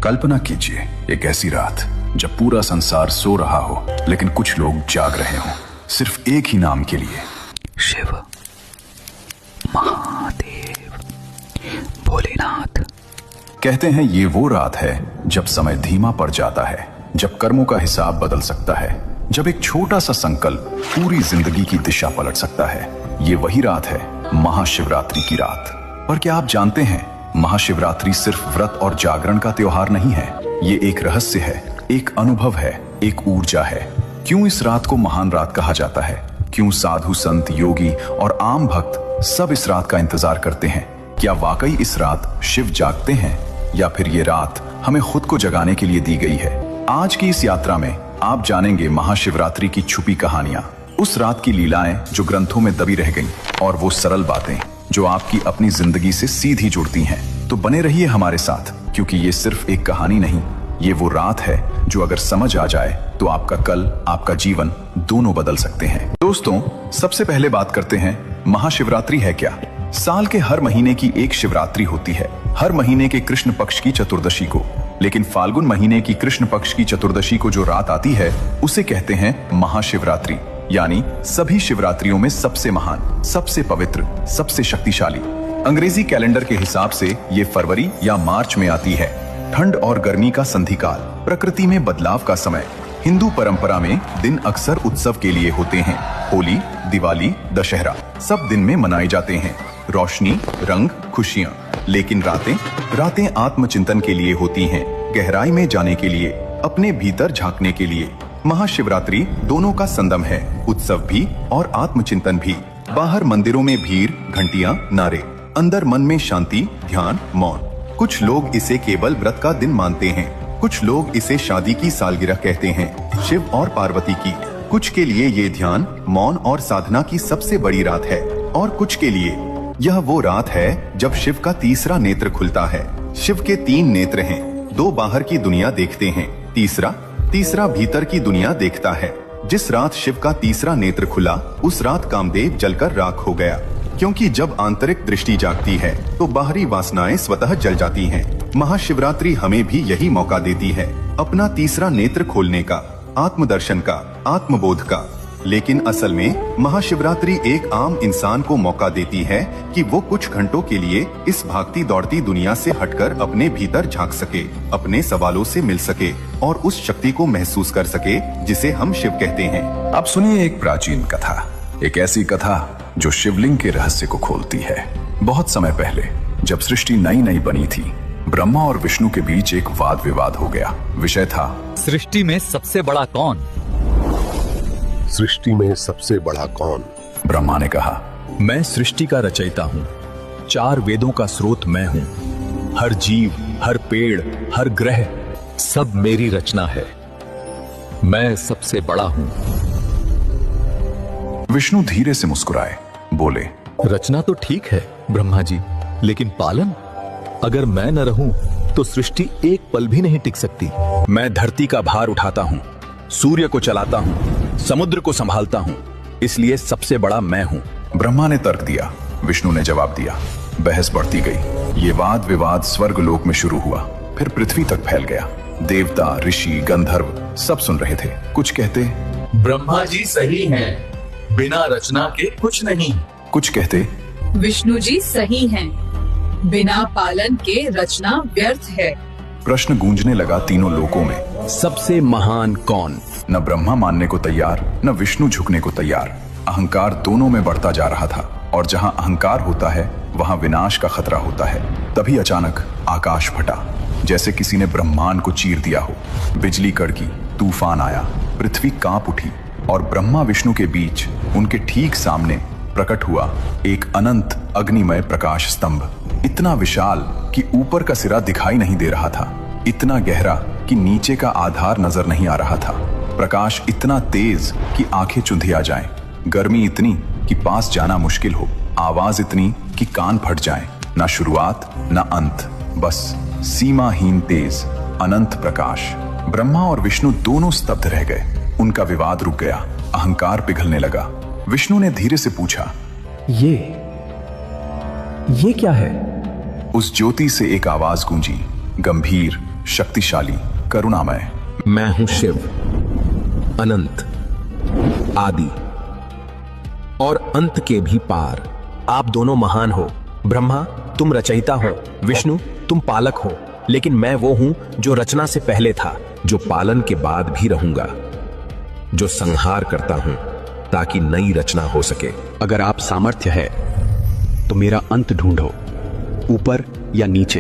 कल्पना कीजिए एक ऐसी रात जब पूरा संसार सो रहा हो लेकिन कुछ लोग जाग रहे हों, सिर्फ एक ही नाम के लिए। शिव, महादेव, भोलेनाथ। कहते हैं ये वो रात है जब समय धीमा पड़ जाता है, जब कर्मों का हिसाब बदल सकता है, जब एक छोटा सा संकल्प पूरी जिंदगी की दिशा पलट सकता है। ये वही रात है, महाशिवरात्रि की रात। पर क्या आप जानते हैं, महाशिवरात्रि सिर्फ व्रत और जागरण का त्योहार नहीं है। ये एक रहस्य है, एक अनुभव है, एक ऊर्जा है। क्यों इस रात को महान रात कहा जाता है? क्यों साधु, संत, योगी और आम भक्त सब इस रात का इंतजार करते हैं? क्या वाकई इस रात शिव जागते हैं या फिर ये रात हमें खुद को जगाने के लिए दी गई है? आज की इस यात्रा में आप जानेंगे महाशिवरात्रि की छुपी कहानियां, उस रात की लीलाएं जो ग्रंथों में दबी रह गईं, और वो सरल बातें जो आपकी अपनी जिंदगी से सीधी जुड़ती हैं। तो बने रहिए हमारे साथ, क्योंकि ये सिर्फ एक कहानी नहीं, ये वो रात है जो अगर समझ आ जाए तो आपका कल, आपका जीवन दोनों बदल सकते हैं। दोस्तों, सबसे पहले बात करते हैं महाशिवरात्रि है क्या। साल के हर महीने की एक शिवरात्रि होती है, हर महीने के कृष्ण पक्ष की चतुर्दशी को। लेकिन फाल्गुन महीने की कृष्ण पक्ष की चतुर्दशी को जो रात आती है उसे कहते हैं महाशिवरात्रि, यानी सभी शिवरात्रियों में सबसे महान, सबसे पवित्र, सबसे शक्तिशाली। अंग्रेजी कैलेंडर के हिसाब से ये फरवरी या मार्च में आती है। ठंड और गर्मी का संधिकाल, प्रकृति में बदलाव का समय। हिंदू परंपरा में दिन अक्सर उत्सव के लिए होते हैं। होली, दिवाली, दशहरा सब दिन में मनाए जाते हैं। रोशनी, रंग, खुशियाँ। लेकिन रातें आत्मचिंतन के लिए होती हैं, गहराई में जाने के लिए, अपने भीतर झांकने के लिए। महाशिवरात्रि दोनों का संगम है, उत्सव भी और आत्मचिंतन भी। बाहर मंदिरों में भीड़, घंटियां, नारे, अंदर मन में शांति, ध्यान, मौन। कुछ लोग इसे केवल व्रत का दिन मानते हैं, कुछ लोग इसे शादी की सालगिरह कहते हैं, शिव और पार्वती की। कुछ के लिए ये ध्यान, मौन और साधना की सबसे बड़ी रात है, और कुछ के लिए यह वो रात है जब शिव का तीसरा नेत्र खुलता है। शिव के 3 नेत्र हैं, 2 बाहर की दुनिया देखते हैं, तीसरा भीतर की दुनिया देखता है। जिस रात शिव का तीसरा नेत्र खुला, उस रात कामदेव जलकर राख हो गया, क्योंकि जब आंतरिक दृष्टि जागती है तो बाहरी वासनाएं स्वतः जल जाती हैं। महाशिवरात्रि हमें भी यही मौका देती है, अपना तीसरा नेत्र खोलने का, आत्मदर्शन का, आत्मबोध का। लेकिन असल में महाशिवरात्रि एक आम इंसान को मौका देती है कि वो कुछ घंटों के लिए इस भागती दौड़ती दुनिया से हटकर अपने भीतर झांक सके, अपने सवालों से मिल सके और उस शक्ति को महसूस कर सके जिसे हम शिव कहते हैं। अब सुनिए एक प्राचीन कथा, एक ऐसी कथा जो शिवलिंग के रहस्य को खोलती है। बहुत समय पहले जब सृष्टि नई नई बनी थी, ब्रह्मा और विष्णु के बीच एक वाद विवाद हो गया। विषय था, सृष्टि में सबसे बड़ा कौन? सृष्टि में सबसे बड़ा कौन? ब्रह्मा ने कहा, मैं सृष्टि का रचयिता हूँ, 4 वेदों का स्रोत मैं हूँ। हर जीव, हर पेड़, हर ग्रह सब मेरी रचना है। मैं सबसे बड़ा हूँ। विष्णु धीरे से मुस्कुराए, बोले, रचना तो ठीक है ब्रह्मा जी, लेकिन पालन? अगर मैं न रहूं तो सृष्टि एक पल भी नहीं टिक सकती। मैं धरती का भार उठाता हूँ, सूर्य को चलाता हूँ, समुद्र को संभालता हूँ, इसलिए सबसे बड़ा मैं हूँ। ब्रह्मा ने तर्क दिया, विष्णु ने जवाब दिया। बहस बढ़ती गई। ये वाद विवाद स्वर्गलोक में शुरू हुआ, फिर पृथ्वी तक फैल गया। देवता, ऋषि, गंधर्व सब सुन रहे थे। कुछ कहते, ब्रह्मा जी सही हैं, बिना रचना के कुछ नहीं। कुछ कहते, विष्णु जी सही हैं, बिना पालन के रचना व्यर्थ है। प्रश्न गूंजने लगा तीनों लोकों में। सबसे महान कौन? न ब्रह्मा मानने को तैयार, न विष्णु झुकने को तैयार। अहंकार दोनों में बढ़ता जा रहा था, और जहां अहंकार होता है वहां विनाश का खतरा होता है। तभी अचानक आकाश फटा, जैसे किसी ने ब्रह्मांड को चीर दिया हो। बिजली कड़की, तूफान आया, पृथ्वी कांप उठी, और ब्रह्मा विष्णु के बीच, उनके ठीक सामने प्रकट हुआ एक अनंत अग्निमय प्रकाश स्तंभ। इतना विशाल कि ऊपर का सिरा दिखाई नहीं दे रहा था, इतना गहरा कि नीचे का आधार नजर नहीं आ रहा था। प्रकाश इतना तेज कि आंखें चुंधिया जाएं, गर्मी इतनी कि पास जाना मुश्किल हो, आवाज इतनी कि कान फट जाएं। ना शुरुआत ना अंत, बस सीमाहीन तेज अनंत प्रकाश। ब्रह्मा और विष्णु दोनों स्तब्ध रह गए। उनका विवाद रुक गया, अहंकार पिघलने लगा। विष्णु ने धीरे से पूछा, ये क्या है? उस ज्योति से एक आवाज गूंजी, गंभीर, शक्तिशाली, करुणामय। मैं हूं शिव, अनंत, आदि और अंत के भी पार। आप दोनों महान हो। ब्रह्मा तुम रचयिता हो, विष्णु तुम पालक हो, लेकिन मैं वो हूं जो रचना से पहले था, जो पालन के बाद भी रहूंगा, जो संहार करता हूं ताकि नई रचना हो सके। अगर आप सामर्थ्य है तो मेरा अंत ढूंढो, ऊपर या नीचे,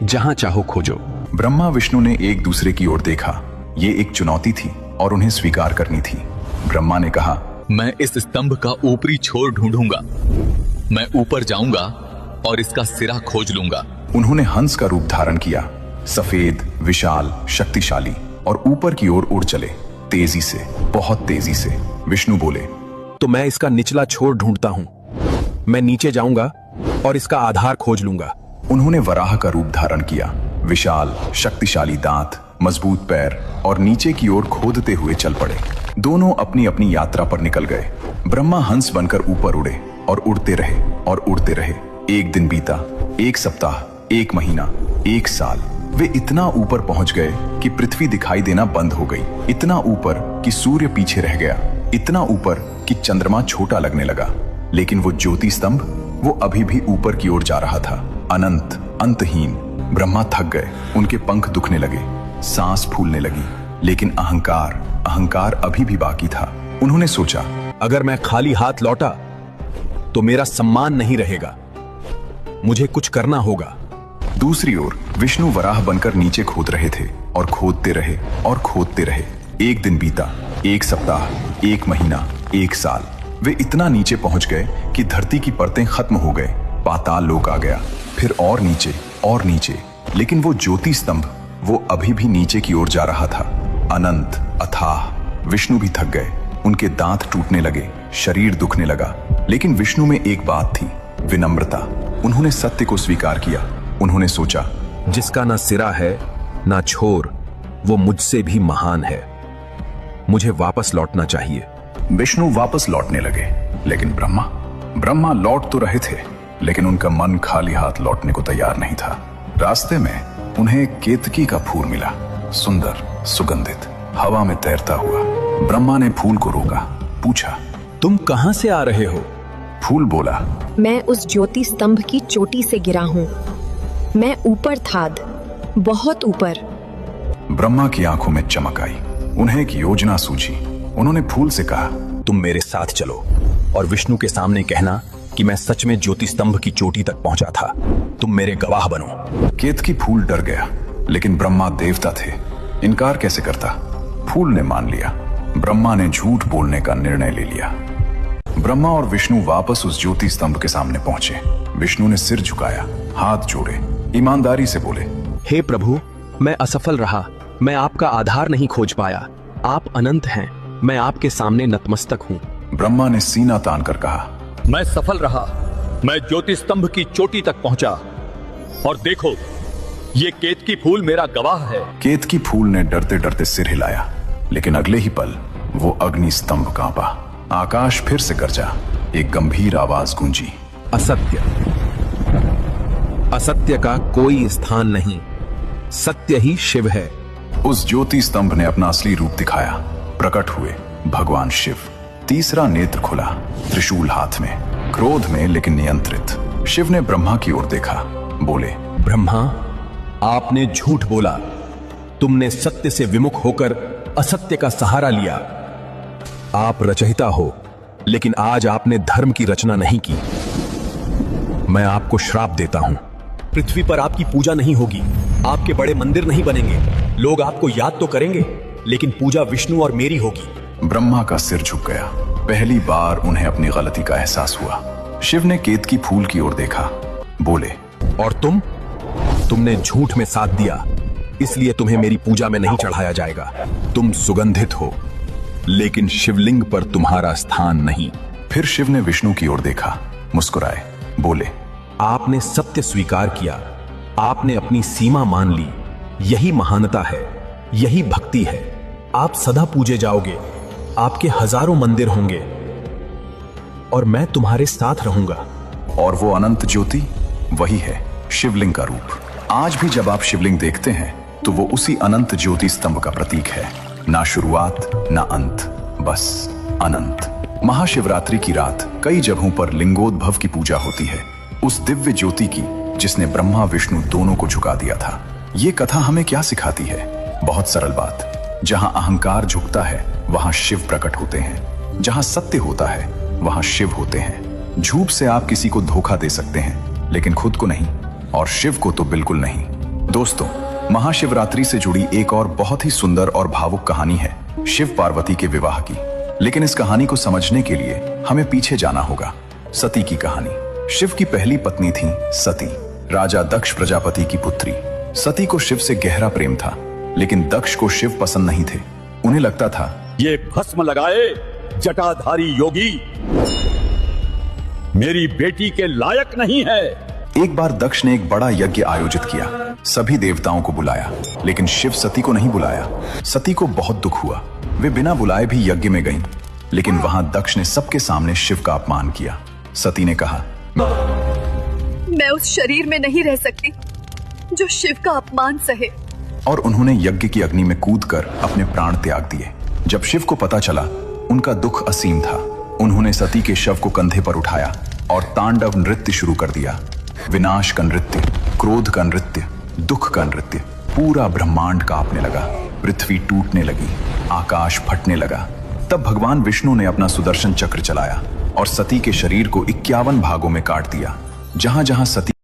जहां चाहो खोजो। ब्रह्मा विष्णु ने एक दूसरे की ओर देखा। ये एक चुनौती थी और उन्हें स्वीकार करनी थी। ब्रह्मा ने कहा, मैं इस स्तंभ का ऊपरी छोर ढूंढूंगा। मैं ऊपर जाऊंगा और इसका सिरा खोज लूंगा। उन्होंने हंस का रूप धारण किया, सफेद, विशाल, शक्तिशाली, और ऊपर की ओर उड़ चले, तेजी से, बहुत तेजी से। विष्णु बोले, तो मैं इसका निचला छोर ढूंढता हूं। मैं नीचे जाऊंगा और इसका आधार खोज लूंगा। उन्होंने वराह का रूप धारण किया, विशाल, शक्तिशाली दांत, मजबूत पैर, और नीचे की ओर खोदते हुए चल पड़े। दोनों अपनी अपनी यात्रा पर निकल गए। ब्रह्मा हंस बनकर ऊपर उड़े और उड़ते रहे और उड़ते रहे। एक दिन बीता, एक सप्ताह, एक महीना, एक साल। वे इतना ऊपर पहुंच गए कि पृथ्वी दिखाई देना बंद हो गई, इतना ऊपर कि सूर्य पीछे रह गया, इतना ऊपर कि चंद्रमा छोटा लगने लगा। लेकिन वो ज्योति स्तंभ, वो अभी भी ऊपर की ओर जा रहा था, अनंत, अंतहीन। ब्रह्मा थक गए, उनके पंख दुखने लगे, सांस फूलने लगी, लेकिन अहंकार अभी भी बाकी था। उन्होंने सोचा, अगर मैं खाली हाथ लौटा तो मेरा सम्मान नहीं रहेगा, मुझे कुछ करना होगा। दूसरी ओर विष्णु वराह बनकर नीचे खोद रहे थे और खोदते रहे और खोदते रहे। एक दिन बीता, एक सप्ताह, एक महीना, एक साल। वे इतना नीचे पहुंच गए कि धरती की परतें खत्म हो गए, पाताल लोक आ गया, फिर और नीचे और नीचे। लेकिन वो ज्योति स्तंभ, वो अभी भी नीचे की ओर जा रहा था, अनंत, अथाह। विष्णु भी थक गए, उनके दांत टूटने लगे, शरीर दुखने लगा। लेकिन विष्णु में एक बात थी, विनम्रता। उन्होंने सत्य को स्वीकार किया। उन्होंने सोचा, जिसका ना सिरा है ना छोर, वो मुझसे भी महान है। मुझे वापस लौटना चाहिए। विष्णु वापस लौटने लगे, लेकिन ब्रह्मा लौट तो रहे थे, लेकिन उनका मन खाली हाथ लौटने को तैयार नहीं था। रास्ते में उन्हें एक केतकी का फूल मिला, सुंदर, सुगंधित, हवा में तैरता हुआ। ब्रह्मा ने फूल को रोका, पूछा, तुम कहां से आ रहे हो? फूल बोला, मैं उस ज्योति स्तंभ की चोटी से गिरा हूँ। मैं ऊपर था, बहुत ऊपर। ब्रह्मा की आंखों में चमक आई। उन्हें एक योजना सूझी। उन्होंने फूल से कहा, तुम मेरे साथ चलो और विष्णु के सामने कहना कि मैं सच में ज्योति स्तंभ की चोटी तक पहुंचा था। तुम मेरे गवाह बनो। केतकी फूल डर गया, लेकिन ब्रह्मा देवता थे, इनकार कैसे करता। फूल ने मान लिया। ब्रह्मा ने झूठ बोलने का निर्णय ले लिया। ब्रह्मा और विष्णु वापस उस ज्योति स्तंभ के सामने पहुंचे। विष्णु ने सिर झुकाया, हाथ जोड़े, ईमानदारी से बोले, हे प्रभु, मैं असफल रहा। मैं आपका आधार नहीं खोज पाया। आप अनंत हैं, मैं आपके सामने नतमस्तक हूँ। ब्रह्मा ने सीना तान कर कहा, मैं सफल रहा। मैं ज्योति स्तंभ की चोटी तक पहुंचा और देखो, ये केतकी फूल मेरा गवाह है। केतकी फूल ने डरते डरते सिर हिलाया, लेकिन अगले ही पल वो अग्नि स्तंभ कांपा। आकाश फिर से गरजा, एक गंभीर आवाज गूंजी, असत्य का कोई स्थान नहीं, सत्य ही शिव है। उस ज्योति स्तंभ ने अपना असली रूप दिखाया। प्रकट हुए भगवान शिव। तीसरा नेत्र खुला, त्रिशूल हाथ में, क्रोध में लेकिन नियंत्रित। शिव ने ब्रह्मा की ओर देखा, बोले, ब्रह्मा, आपने झूठ बोला। तुमने सत्य से विमुख होकर असत्य का सहारा लिया। आप रचयिता हो, लेकिन आज आपने धर्म की रचना नहीं की। मैं आपको श्राप देता हूं। पृथ्वी पर आपकी पूजा नहीं होगी, आपके बड़े मंदिर नहीं बनेंगे। लोग आपको याद तो करेंगे, लेकिन पूजा विष्णु और मेरी होगी। ब्रह्मा का सिर झुक गया। पहली बार उन्हें अपनी गलती का एहसास हुआ। शिव ने केतकी फूल की ओर देखा, बोले, और तुमने झूठ में साथ दिया, इसलिए तुम्हें मेरी पूजा में नहीं चढ़ाया जाएगा। तुम सुगंधित हो, लेकिन शिवलिंग पर तुम्हारा स्थान नहीं। फिर शिव ने विष्णु की ओर देखा, मुस्कुराए, बोले, आपने सत्य स्वीकार किया, आपने अपनी सीमा मान ली। यही महानता है, यही भक्ति है। आप सदा पूजे जाओगे, आपके हजारों मंदिर होंगे और मैं तुम्हारे साथ रहूंगा। और वो अनंत ज्योति वही है, शिवलिंग का रूप। आज भी जब आप शिवलिंग देखते हैं तो वो उसी अनंत ज्योति स्तंभ का प्रतीक है। ना शुरुआत ना अंत, बस अनंत। महाशिवरात्रि की रात कई जगहों पर लिंगोद्भव की पूजा होती है, उस दिव्य ज्योति की जिसने ब्रह्मा विष्णु दोनों को झुका दिया था। ये कथा हमें क्या सिखाती है? बहुत सरल बात, जहां अहंकार झुकता है वहां शिव प्रकट होते हैं, जहां सत्य होता है वहां शिव होते हैं। झूठ से आप किसी को धोखा दे सकते हैं, लेकिन खुद को नहीं, और शिव को तो बिल्कुल नहीं। दोस्तों, महाशिवरात्रि से जुड़ी एक और बहुत ही सुंदर और भावुक कहानी है शिव पार्वती के विवाह की। लेकिन इस कहानी को समझने के लिए हमें पीछे जाना होगा। सती की कहानी। शिव की पहली पत्नी थी सती, राजा दक्ष प्रजापति की पुत्री। सती को शिव से गहरा प्रेम था, लेकिन दक्ष को शिव पसंद नहीं थे। उन्हें लगता था ये भस्म लगाए जटाधारी योगी मेरी बेटी के लायक नहीं है। एक बार दक्ष ने एक बड़ा यज्ञ आयोजित किया, सभी देवताओं को बुलाया, लेकिन शिव सती को नहीं बुलाया। सती को बहुत दुख हुआ, वे बिना बुलाए भी यज्ञ में गईं, लेकिन वहां दक्ष ने सबके सामने शिव का अपमान किया। सती ने कहा, मैं उस शरीर में नहीं रह सकती जो शिव का अपमान सहे। और उन्होंने यज्ञ की अग्नि में कूदकर अपने प्राण त्याग दिए। जब शिव को पता चला, उनका दुख असीम था। उन्होंने सती के शव को कंधे पर उठाया और तांडव नृत्य शुरू कर दिया। विनाश का नृत्य, क्रोध का नृत्य, दुख का नृत्य। पूरा ब्रह्मांड कांपने लगा, पृथ्वी टूटने लगी, आकाश फटने लगा। तब भगवान विष्णु ने अपना सुदर्शन चक्र चलाया और सती के शरीर को 51 भागों में काट दिया। जहां जहां सती